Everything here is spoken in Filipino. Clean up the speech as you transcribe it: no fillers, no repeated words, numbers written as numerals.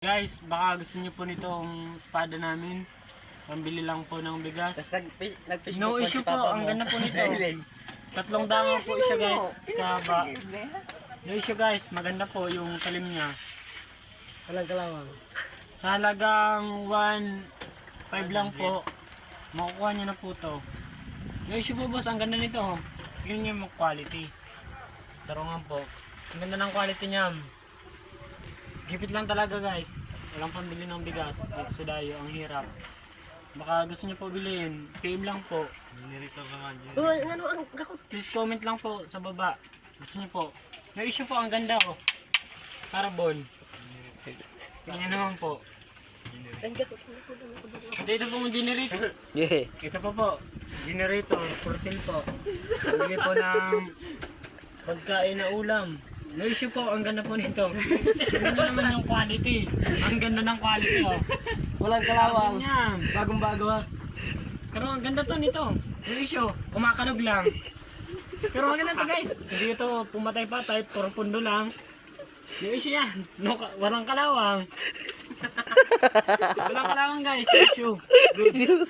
Guys, baka gusto niyo po nitong espada namin. Pambili lang po ng bigas. Tapos nag-fish No issue po, ang ganda po nito. 3 dango po siya guys. Kaba. No issue guys, maganda po yung talim niya. Walang kalawang. Sa halagang 1.5 lang po, makukuha niyo na po to. No issue po boss, ang ganda nito. Yun yung quality. Sarungan po. Ang ganda ng quality niya. Hipit lang talaga guys. Walang pambili ng bigas. At sudayo, ang hirap. Baka gusto niyo po bilhin. PM lang po. Uy, ano ang gakot? Please comment lang po sa baba. Gusto niyo po. No issue po, ang ganda oh. Carbon. Ganyan naman po. Ang gakot. Ito pong generator. Yeah. Ito po. Generator. For sale po. Bili po ng pagkain na ulam. No issue po, ang ganda po nito. Ang ganda naman yung quality. Ang ganda ng quality oh. Walang kalawang. Yan. Bagong bago ha. Pero ang ganda to nito. No issue, kumakanog lang. Pero ang ganda to guys. Hindi ito pumatay-patay, puro pundo lang. No issue yan. No, walang kalawang. Walang kalawang guys. No issue. Good.